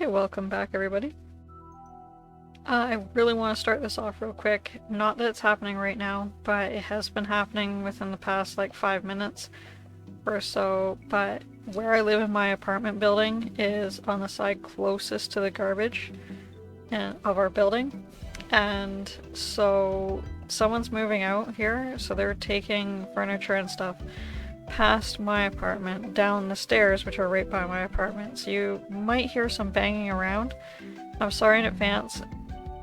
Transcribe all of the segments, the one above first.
Okay, welcome back everybody. I really want to start this off real quick. Not that it's happening right now, but it has been happening within the past like 5 minutes or so. But where I live in my apartment building is on the side closest to the garbage of our building. And so someone's moving out here, so they're taking furniture and stuff past my apartment, down the stairs, which are right by my apartment. So you might hear some banging around. I'm sorry in advance.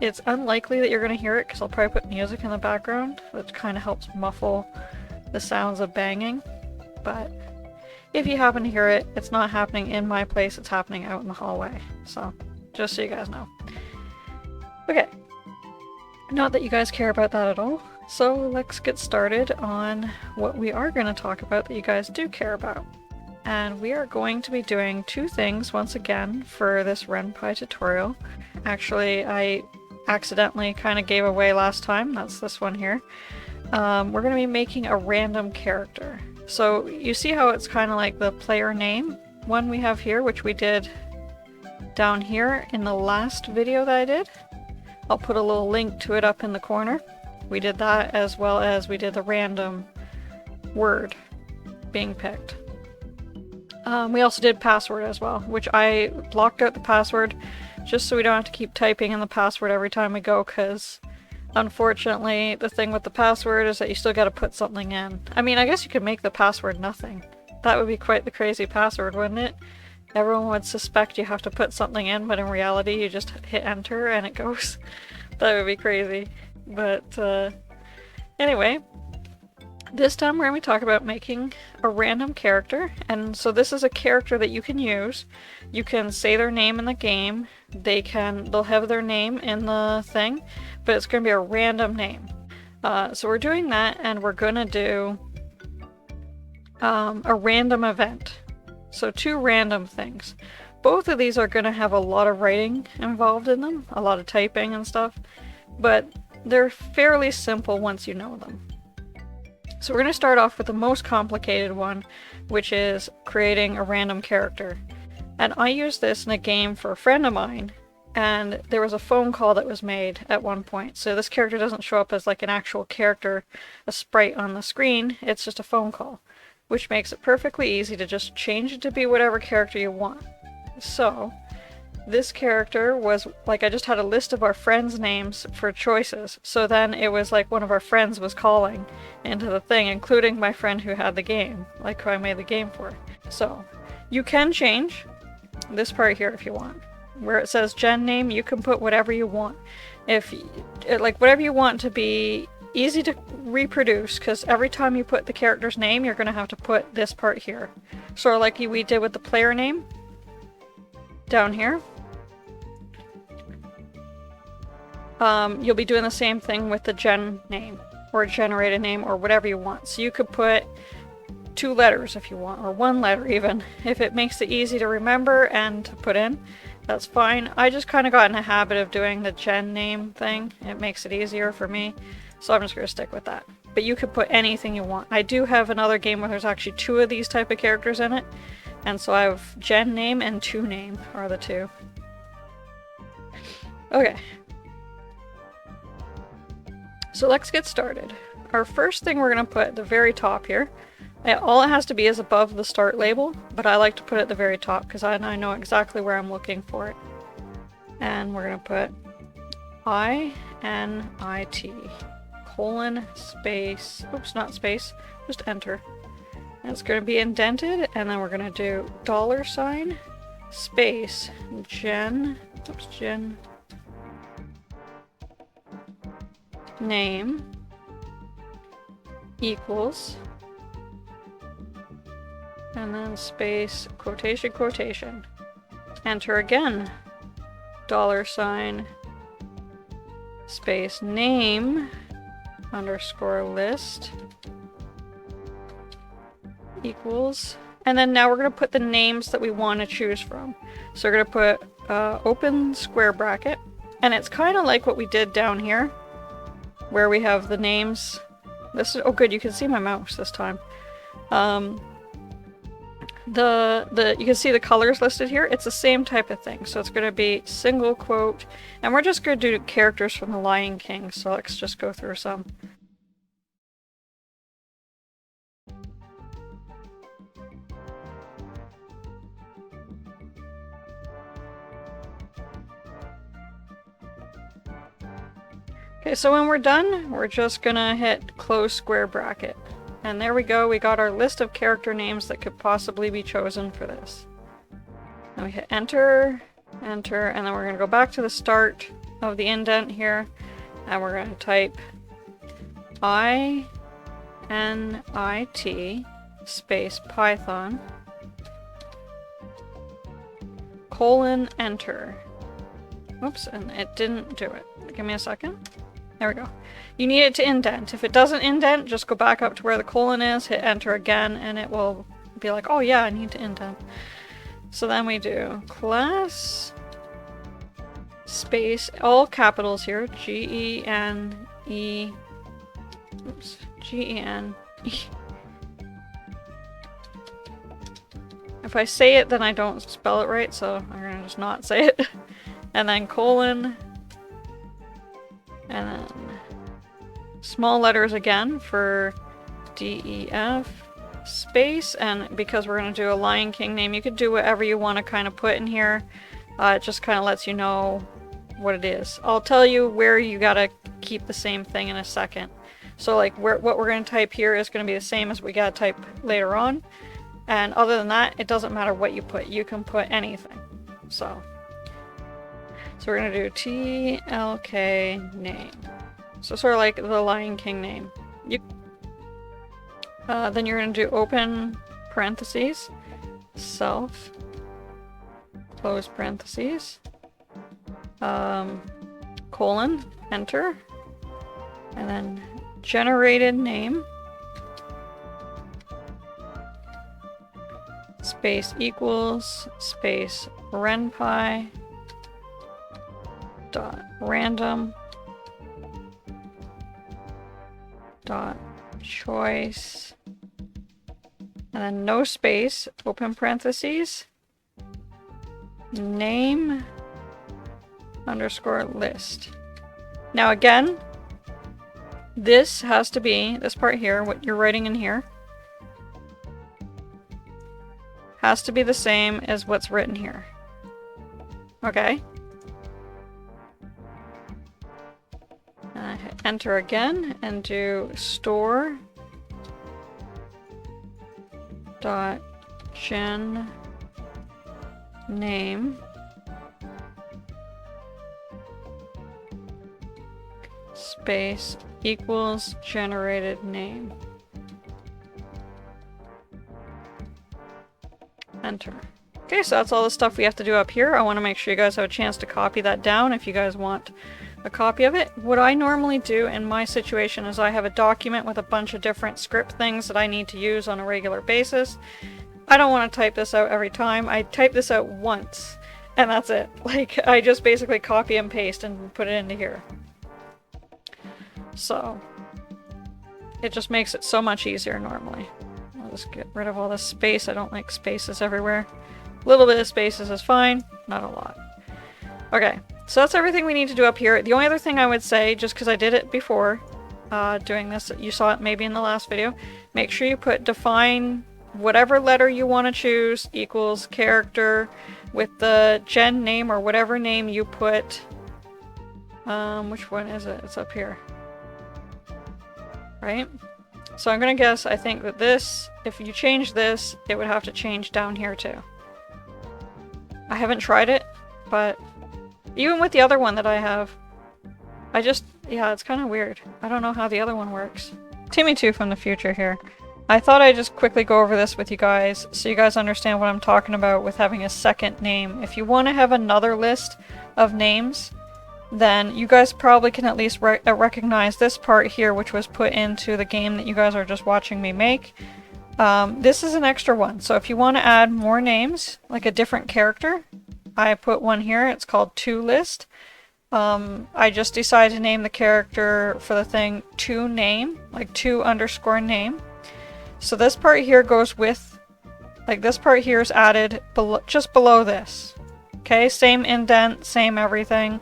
It's unlikely that you're going to hear it because I'll probably put music in the background, which kind of helps muffle the sounds of banging. But if you happen to hear it, it's not happening in my place, it's happening out in the hallway. So, just so you guys know. Okay. Not that you guys care about that at all. So let's get started on what we are going to talk about that you guys do care about. And we are going to be doing two things once again for this Ren'py tutorial. Actually, I accidentally kind of gave away last time. That's this one here. We're going to be making a random character. So you see how it's kind of like the player name one we have here, which we did down here in the last video that I did. I'll put a little link to it up in the corner. We did that as well as we did the random word being picked. We also did password as well, which I blocked out the password just so we don't have to keep typing in the password every time we go, because unfortunately the thing with the password is that you still got to put something in. I mean, I guess you could make the password nothing. That would be quite the crazy password, wouldn't it? Everyone would suspect you have to put something in, but in reality you just hit enter and it goes. That would be crazy. But anyway, this time we're going to talk about making a random character. And so this is a character that you can use. You can say their name in the game. They'll have their name in the thing, but it's going to be a random name. So we're doing that, and we're going to do a random event. So two random things. Both of these are going to have a lot of writing involved in them, a lot of typing and stuff, but they're fairly simple once you know them. So we're going to start off with the most complicated one, which is creating a random character. And I used this in a game for a friend of mine, and there was a phone call that was made at one point. So this character doesn't show up as like an actual character, a sprite on the screen, it's just a phone call, which makes it perfectly easy to just change it to be whatever character you want. So this character was like, I just had a list of our friends' names for choices. So then it was like one of our friends was calling into the thing, including my friend who had the game, like who I made the game for. So you can change this part here if you want. Where it says gen name, you can put whatever you want. Like whatever you want to be easy to reproduce, because every time you put the character's name, you're going to have to put this part here. Sort of like we did with the player name down here. You'll be doing the same thing with the gen name or generated name or whatever you want. So you could put 2 letters if you want, or 1 letter even. If it makes it easy to remember and to put in, that's fine. I just kind of got in a habit of doing the gen name thing. It makes it easier for me, so I'm just going to stick with that. But you could put anything you want. I do have another game where there's actually 2 of these type of characters in it, and so I have gen name and to name are the 2. Okay. So let's get started. Our first thing we're going to put at the very top here, all it has to be is above the start label, but I like to put it at the very top because I know exactly where I'm looking for it. And we're going to put INIT colon space, oops, not space, just enter. And it's going to be indented, and then we're going to do $ space gen name equals, and then space quotation, enter again, $ space name underscore list equals, and then now we're going to put the names that we want to choose from. So we're going to put open square bracket, and it's kind of like what we did down here where we have the names. This is, oh good, you can see my mouse this time. you can see the colors listed here. It's the same type of thing. So it's going to be single quote, and we're just going to do characters from The Lion King. So let's just go through some. Okay, so when we're done, we're just gonna hit close square bracket. And there we go, we got our list of character names that could possibly be chosen for this. Then we hit enter, enter, and then we're gonna go back to the start of the indent here, and we're gonna type INIT space Python colon enter. Whoops, and it didn't do it. Give me a second. There we go. You need it to indent. If it doesn't indent, just go back up to where the colon is, hit enter again, and it will be like, oh yeah, I need to indent. So then we do class space, all capitals here, G-E-N-E, oops, G-E-N-E. If I say it, then I don't spell it right, so I'm gonna just not say it. And then colon, and then small letters again for D-E-F space, and because we're going to do a Lion King name, you could do whatever you want to kind of put in here. It just kind of lets you know what it is. I'll tell you where you got to keep the same thing in a second. So like what we're going to type here is going to be the same as we got to type later on. And other than that, it doesn't matter what you put. You can put anything. So we're going to do TLK name. So sort of like the Lion King name. Then you're going to do open parentheses, self, close parentheses, colon, enter, and then generated name, space equals, space Ren'py, dot random, dot choice, and then no space, open parentheses, name underscore list. Now again, this has to be, this part here, what you're writing in here, has to be the same as what's written here. Okay? Hit enter again and do store dot gen name space equals generated name. Enter. Okay, so that's all the stuff we have to do up here. I want to make sure you guys have a chance to copy that down if you guys want a copy of it. What I normally do in my situation is I have a document with a bunch of different script things that I need to use on a regular basis. I don't want to type this out every time. I type this out once and that's it. Like, I just basically copy and paste and put it into here. So it just makes it so much easier normally. I'll just get rid of all this space. I don't like spaces everywhere. A little bit of spaces is fine, not a lot. Okay, so that's everything we need to do up here. The only other thing I would say, just because I did it before doing this, you saw it maybe in the last video, make sure you put define whatever letter you want to choose equals character with the gen name or whatever name you put. Which one is it? It's up here. Right? So I'm gonna guess, I think that this, if you change this, it would have to change down here too. I haven't tried it, but even with the other one that I have, yeah, it's kind of weird. I don't know how the other one works. Timmy2 from the future here. I thought I'd just quickly go over this with you guys so you guys understand what I'm talking about with having a second name. If you want to have another list of names, then you guys probably can at least recognize this part here, which was put into the game that you guys are just watching me make. This is an extra one, so if you want to add more names, like a different character, I put one here. It's called toList. I just decided to name the character for the thing toName, like to_name. So this part here goes with Like this part here is added below, just below this. Okay, same indent, same everything,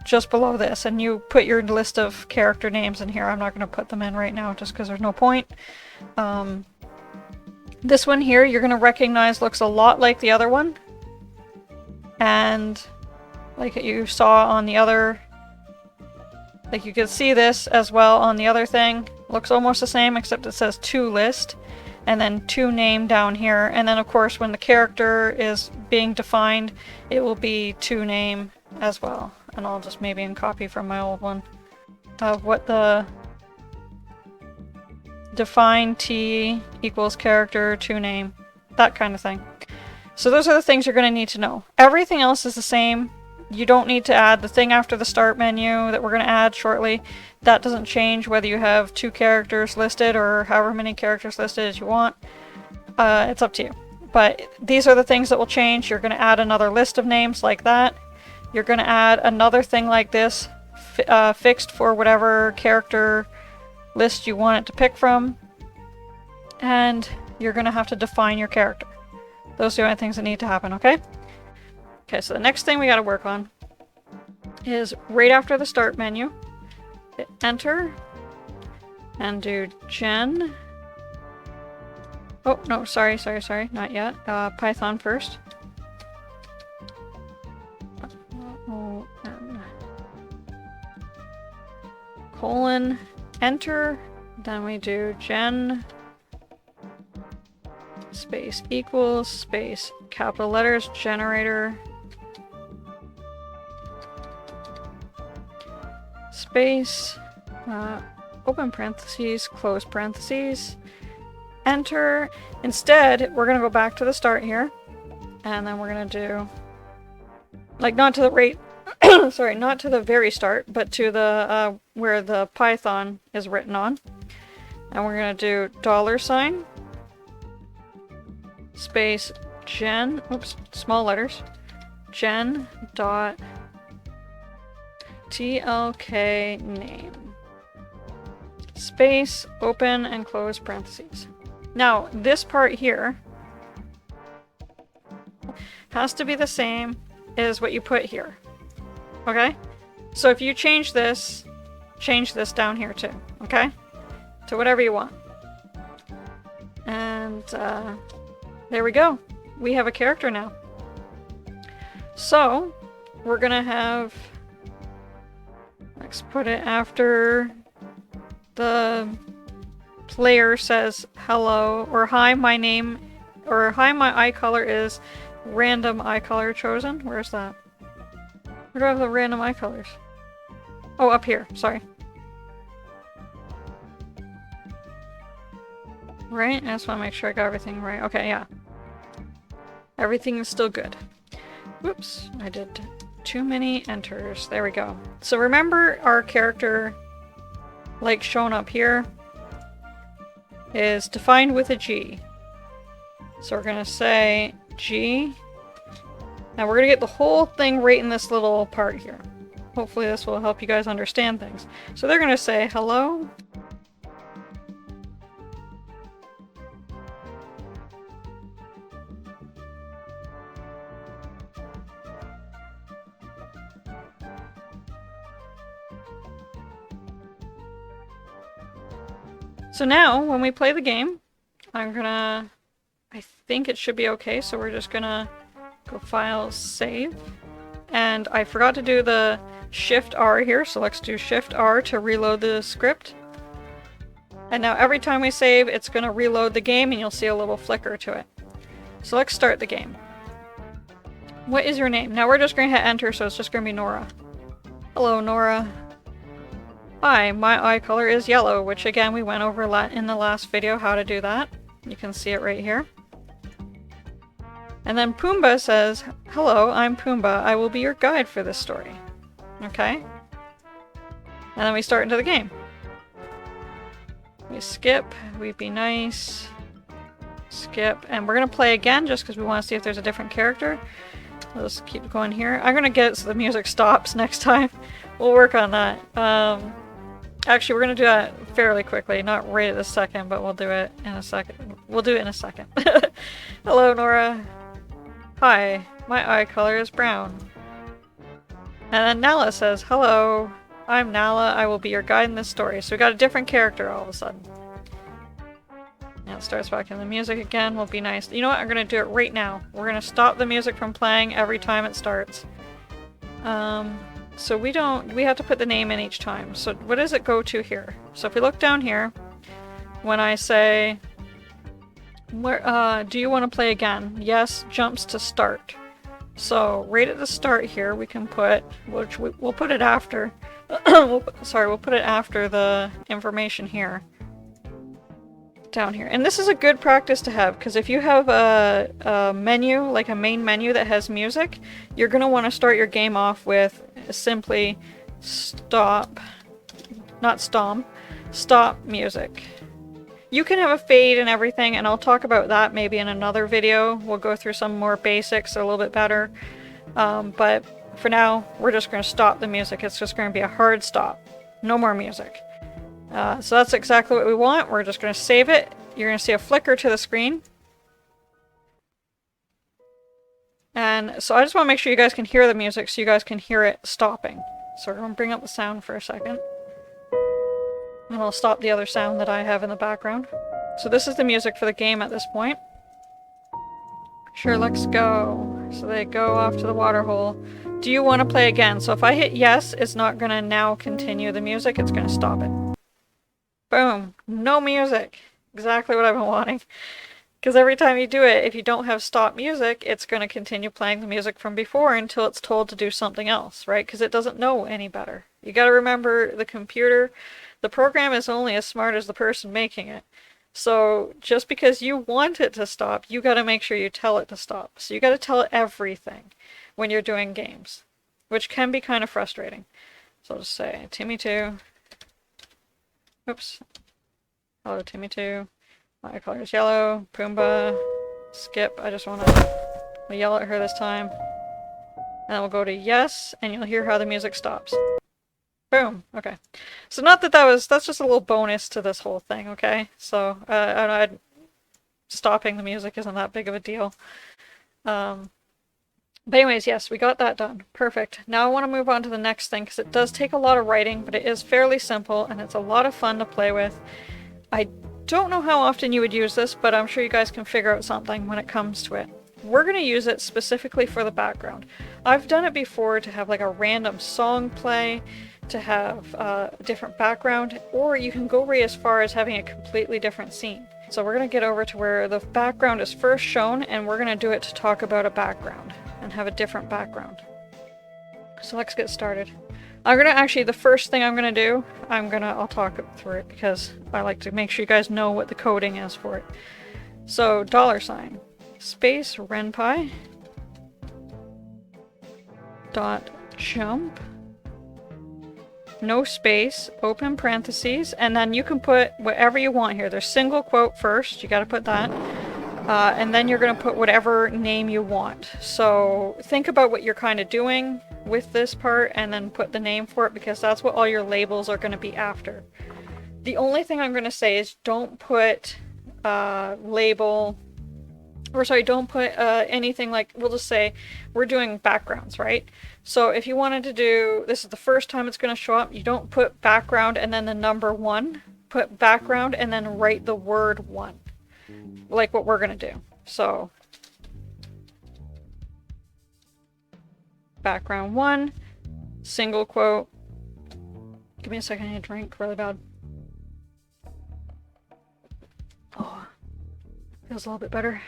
just below this. And you put your list of character names in here. I'm not going to put them in right now just because there's no point. This one here you're going to recognize looks a lot like the other one. And like you saw on the other, like you could see this as well on the other thing. Looks almost the same except it says to list and then to name down here. And then of course when the character is being defined, it will be to name as well. And I'll just maybe copy from my old one of what the define T equals character to name, that kind of thing. So those are the things you're going to need to know. Everything else is the same. You don't need to add the thing after the start menu that we're going to add shortly. That doesn't change whether you have 2 characters listed or however many characters listed as you want. It's up to you. But these are the things that will change. You're going to add another list of names like that. You're going to add another thing like this, fixed for whatever character list you want it to pick from. And you're going to have to define your character. Those are the only things that need to happen, okay? Okay, so the next thing we got to work on is right after the start menu, hit enter and do gen. Oh, no, sorry, not yet. Python first. Colon, enter, then we do gen space equals space capital letters generator space open parentheses close parentheses enter. Instead we're gonna go back to the start here and then we're gonna do like not to the rate sorry, not to the very start, but to the where the Python is written on, and we're gonna do $, space gen, oops, small letters, gen dot tlk name, space open and close parentheses. Now this part here has to be the same as what you put here. Okay? So if you change this down here too. Okay? To whatever you want. And there we go. We have a character now. So we're gonna have, let's put it after the player says hello or hi my name or hi my eye color is random eye color chosen. Where's that? Where do I have the random eye colors? Oh, up here. Sorry. Right? I just want to make sure I got everything right. Okay, yeah. Everything is still good. Whoops. I did too many enters. There we go. So remember our character, like shown up here, is defined with a G. So we're going to say G. Now we're going to get the whole thing right in this little part here. Hopefully this will help you guys understand things. So they're going to say hello. So now when we play the game, I think it should be okay. So we're just going to go file, save. And I forgot to do the Shift R here, so let's do Shift R to reload the script. And now every time we save, it's going to reload the game and you'll see a little flicker to it. So let's start the game. What is your name? Now we're just going to hit enter, so it's just going to be Nora. Hello, Nora. Hi, my eye color is yellow, which again we went over in the last video how to do that. You can see it right here. And then Pumbaa says, hello, I'm Pumbaa. I will be your guide for this story. Okay? And then we start into the game. We skip, we be nice, skip, and we're going to play again just because we want to see if there's a different character. Let's keep going here. I'm going to get it so the music stops next time. We'll work on that. Actually, we're going to do that fairly quickly. Not right at this second, but we'll do it in a second. We'll do it in a second. Hello, Nora. Hi, my eye color is brown. And then Nala says, hello, I'm Nala, I will be your guide in this story. So we got a different character all of a sudden. Now it starts back in the music again, will be nice. You know what, I'm gonna do it right now. We're gonna stop the music from playing every time it starts. So we have to put the name in each time. So what does it go to here? So if we look down here, when I say, do you want to play again? Yes, jumps to start. So right at the start here, we can put, which we'll put it after, we'll put it after the information here. Down here. And this is a good practice to have, because if you have a menu, like a main menu that has music, you're going to want to start your game off with simply stop music. You can have a fade and everything, and I'll talk about that maybe in another video. We'll go through some more basics a little bit better. But for now, we're just going to stop the music. It's just going to be a hard stop. No more music. So that's exactly what we want. We're just going to save it. You're going to see a flicker to the screen. And so I just want to make sure you guys can hear the music so you guys can hear it stopping. So we're going to bring up the sound for a second. And I'll stop the other sound that I have in the background. So this is the music for the game at this point. Sure, let's go. So they go off to the water hole. Do you want to play again? So if I hit yes, it's not going to now continue the music. It's going to stop it. Boom. No music. Exactly what I've been wanting. Because every time you do it, if you don't have stop music, it's going to continue playing the music from before until it's told to do something else, right? Because it doesn't know any better. You got to remember the computer, the program is only as smart as the person making it. So just because you want it to stop, you got to make sure you tell it to stop. So you got to tell it everything when you're doing games, which can be kind of frustrating. So I'll just say, Timmy 2. Oops. Hello, Timmy 2. My color is yellow. Pumbaa. Skip. I just want to yell at her this time. And then we'll go to yes, and you'll hear how the music stops. Boom. Okay. So not that that's just a little bonus to this whole thing, okay? So, stopping the music isn't that big of a deal. But anyways, yes, we got that done. Perfect. Now I want to move on to the next thing, because it does take a lot of writing, but it is fairly simple, and it's a lot of fun to play with. I don't know how often you would use this, but I'm sure you guys can figure out something when it comes to it. We're going to use it specifically for the background. I've done it before to have like a random song play, to have a different background, or you can go right as far as having a completely different scene. So we're going to get over to where the background is first shown, and we're going to do it to talk about a background and have a different background. So let's get started. I'm going to actually, the first thing I'm going to do, I'll talk through it because I like to make sure you guys know what the coding is for it. So $ space Ren'py dot jump, no space, open parentheses, and then you can put whatever you want here. There's single quote first, you got to put that. And then you're going to put whatever name you want. So think about what you're kind of doing with this part and then put the name for it, because that's what all your labels are going to be after. The only thing I'm going to say is don't put don't put anything like, we'll just say we're doing backgrounds, right? So if you wanted to do, this is the first time it's going to show up, you don't put background and then the number 1. Put background and then write the word 1. Like what we're going to do. So background 1, single quote. Give me a second, I need a drink really bad. Oh, feels a little bit better.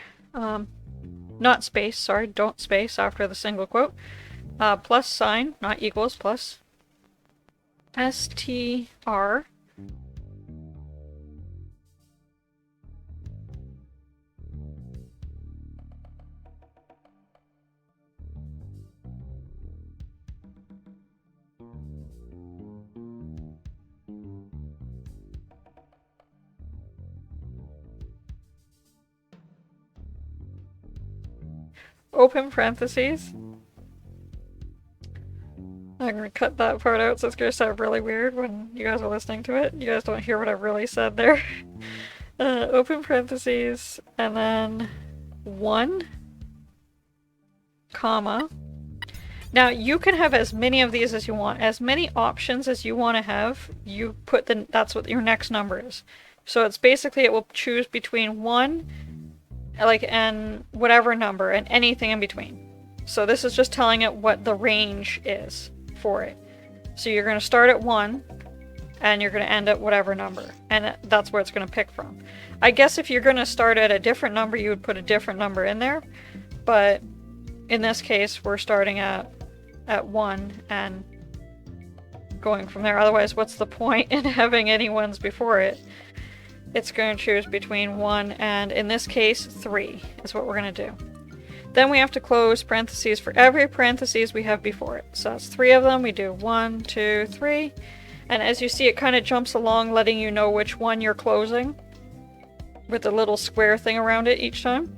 Not space, sorry, don't space after the single quote. Plus sign, not equals, plus. STR. Open parentheses. I'm gonna cut that part out, so it's gonna sound really weird when you guys are listening to it. You guys don't hear what I really said there. Open parentheses, and then 1, comma. Now you can have as many of these as you want, as many options as you want to have. You put that's what your next number is. So it's basically it will choose between 1, like, and whatever number and anything in between. So this is just telling it what the range is for it. So you're going to start at 1 and you're going to end at whatever number, and that's where it's going to pick from. I guess if you're going to start at a different number, you would put a different number in there, but in this case we're starting at 1 and going from there. Otherwise, what's the point in having any ones before it? It's going to choose between 1 and, in this case, 3 is what we're going to do. Then we have to close parentheses for every parentheses we have before it. So that's 3 of them. We do 1, 2, 3. And as you see, it kind of jumps along, letting you know which one you're closing with the little square thing around it each time.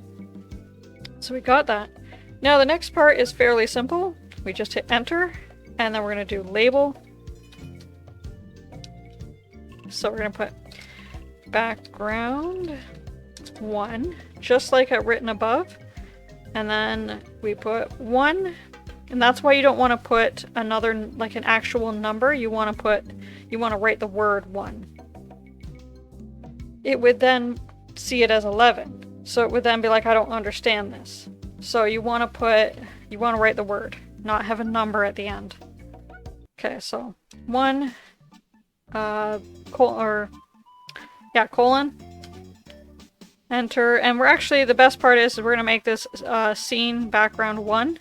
So we got that. Now the next part is fairly simple. We just hit enter, and then we're going to do label. So we're going to put background 1, just like I've written above. And then we put 1, and that's why you don't want to put another, like an actual number. You want to write the word 1. It would then see it as 11. So it would then be like, I don't understand this. So you want to write the word, not have a number at the end. Okay, so 1, colon, enter, and we're actually, the best part is we're going to make this scene background 1.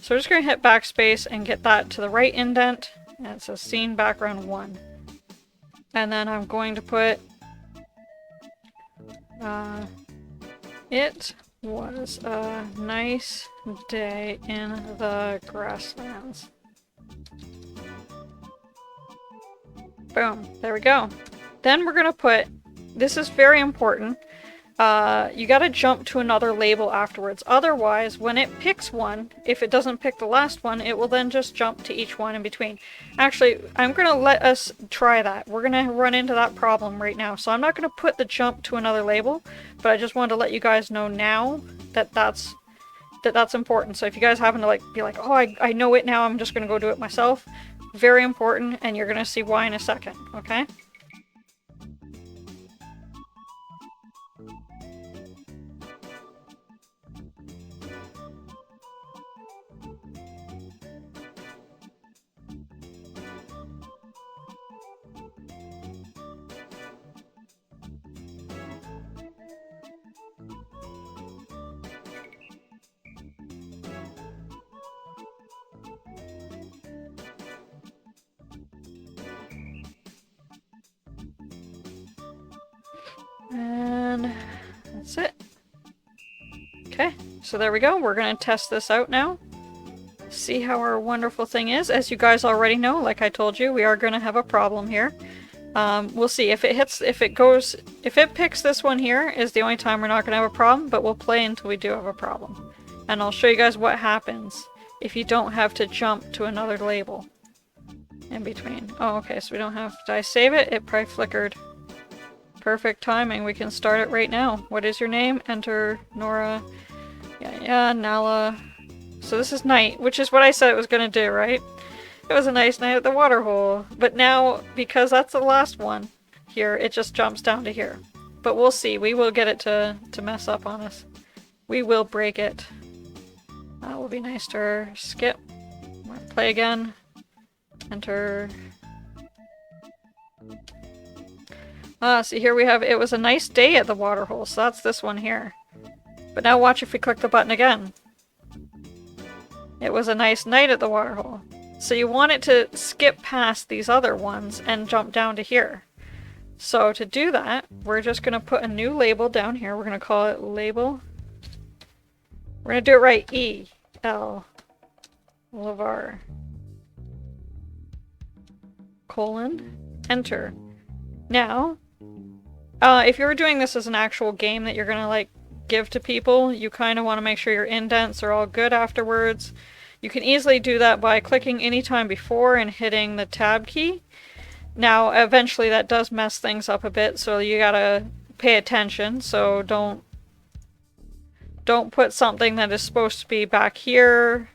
So we're just going to hit backspace and get that to the right indent, and it says scene background 1. And then I'm going to put it was a nice day in the grasslands. Boom, there we go. Then we're going to put, this is very important, you gotta jump to another label afterwards. Otherwise, when it picks one, if it doesn't pick the last one, it will then just jump to each one in between. Actually, I'm gonna let us try that. We're gonna run into that problem right now. So I'm not gonna put the jump to another label, but I just wanted to let you guys know now that that's important. So if you guys happen to be like, oh, I know it now, I'm just gonna go do it myself. Very important, and you're gonna see why in a second, okay? And that's it. Okay, so there we go. We're going to test this out now. See how our wonderful thing is. As you guys already know, like I told you, we are going to have a problem here. We'll see if it picks this one here is the only time we're not going to have a problem, but we'll play until we do have a problem. And I'll show you guys what happens if you don't have to jump to another label in between. Oh, okay, so we don't have, did I save it? It probably flickered. Perfect timing. We can start it right now. What is your name? Enter Nora. Yeah, Nala. So this is night, which is what I said it was going to do, right? It was a nice night at the waterhole. But now, because that's the last one here, it just jumps down to here. But we'll see. We will get it to mess up on us. We will break it. That will be nice to skip. Play again. Enter. See here we have, it was a nice day at the waterhole, so that's this one here. But now watch if we click the button again. It was a nice night at the waterhole. So you want it to skip past these other ones and jump down to here. So to do that, we're just going to put a new label down here. We're going to call it label. We're going to do it right. E-L Lavar. Colon. Enter. Now, if you were doing this as an actual game that you're gonna give to people, you kind of want to make sure your indents are all good afterwards. You can easily do that by clicking any time before and hitting the tab key. Now, eventually that does mess things up a bit, so you gotta pay attention, so don't don't put something that is supposed to be back here,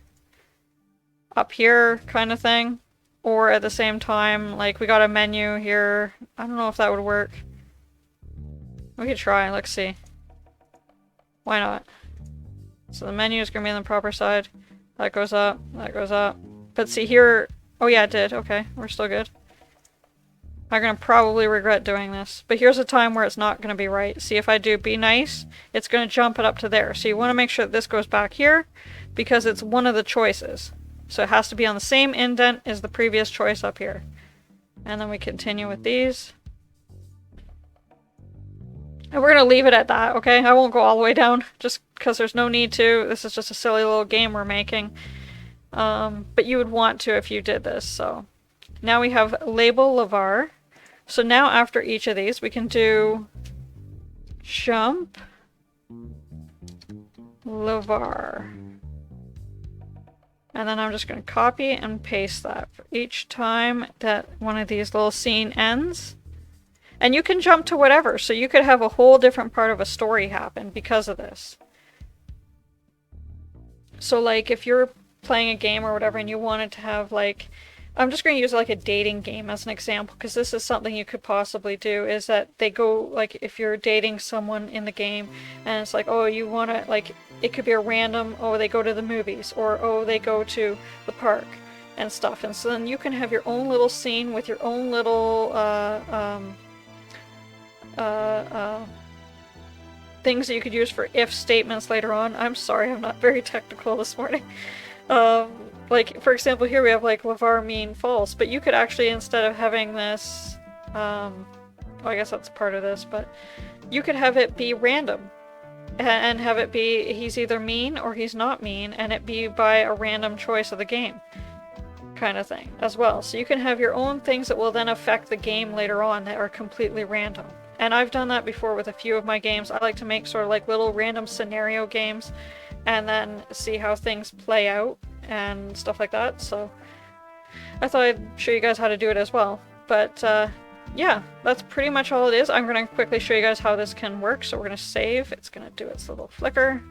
up here kind of thing. Or at the same time, like we got a menu here. I don't know if that would work. We could try, let's see. Why not? So the menu is gonna be on the proper side. That goes up, that goes up. But see here, oh yeah, it did. Okay, we're still good. I'm gonna probably regret doing this. But here's a time where it's not gonna be right. See, if I do be nice, it's gonna jump it up to there. So you wanna make sure that this goes back here because it's one of the choices. So it has to be on the same indent as the previous choice up here. And then we continue with these. And we're gonna leave it at that, okay? I won't go all the way down just because there's no need to. This is just a silly little game we're making. But you would want to if you did this, so. Now we have label Lavar. So now after each of these we can do jump Lavar. And then I'm just going to copy and paste that for each time that one of these little scene ends. And you can jump to whatever, so you could have a whole different part of a story happen because of this. So like if you're playing a game or whatever and you wanted to have like, I'm just going to use like a dating game as an example because this is something you could possibly do, is that they go like if you're dating someone in the game and it's like, oh, you want to like, it could be a random, oh, they go to the movies, or oh, they go to the park and stuff. And so then you can have your own little scene with your own little things that you could use for if statements later on. I'm sorry, I'm not very technical this morning. Like, for example, here we have like Lavar mean false, but you could actually, instead of having this, well, I guess that's part of this, but you could have it be random and have it be he's either mean or he's not mean, and it be by a random choice of the game kind of thing as well. So you can have your own things that will then affect the game later on that are completely random. And I've done that before with a few of my games. I like to make sort of like little random scenario games and then see how things play out and stuff like that. So I thought I'd show you guys how to do it as well. But yeah, that's pretty much all it is. I'm going to quickly show you guys how this can work. So we're going to save. It's going to do its little flicker.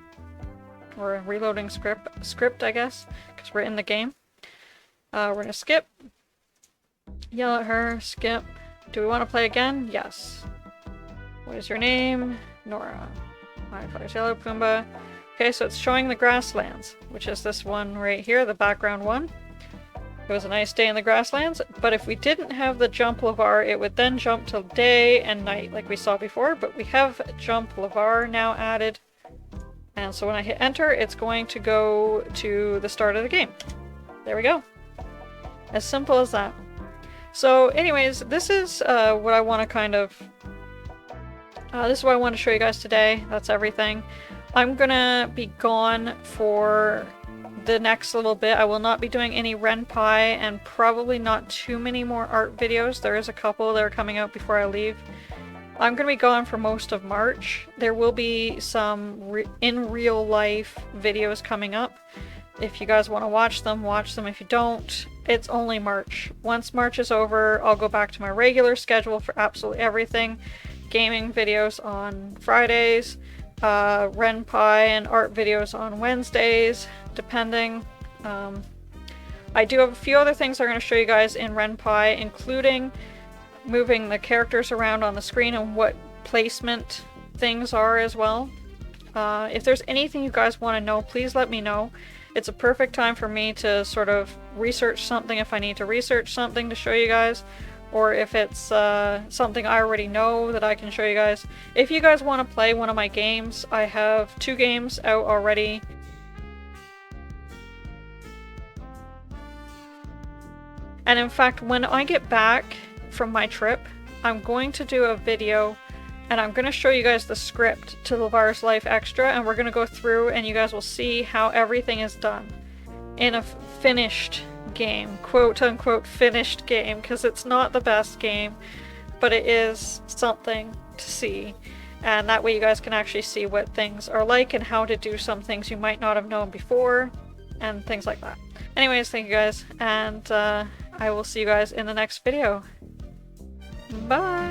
Or a reloading script, I guess, because we're in the game. We're going to skip. Yell at her. Skip. Do we want to play again? Yes. What is your name? Nora. My color's yellow. Pumbaa. Okay, so it's showing the grasslands, which is this one right here, the background one. It was a nice day in the grasslands, but if we didn't have the jump Lavar, it would then jump to day and night like we saw before, but we have jump Lavar now added. And so when I hit enter, it's going to go to the start of the game. There we go. As simple as that. So anyways, this is what I want to kind of... this is what I want to show you guys today. That's everything. I'm gonna be gone for the next little bit. I will not be doing any Ren'py and probably not too many more art videos. There is a couple that are coming out before I leave. I'm gonna be gone for most of March. There will be some in real life videos coming up. If you guys want to watch them, watch them. If you don't, it's only March. Once March is over, I'll go back to my regular schedule for absolutely everything. Gaming videos on Fridays, Ren'py and art videos on Wednesdays, depending. I do have a few other things I'm going to show you guys in Ren'py, including moving the characters around on the screen and what placement things are as well. If there's anything you guys want to know, please let me know. It's a perfect time for me to sort of research something if I need to research something to show you guys. Or if it's something I already know that I can show you guys. If you guys want to play one of my games, I have 2 games out already. And in fact, when I get back from my trip, I'm going to do a video and I'm going to show you guys the script to Lavar's Life Extra, and we're going to go through and you guys will see how everything is done in a finished game, quote unquote finished game, because it's not the best game, but it is something to see, and that way you guys can actually see what things are like and how to do some things you might not have known before and things like that. Anyways, thank you guys, and I will see you guys in the next video. Bye!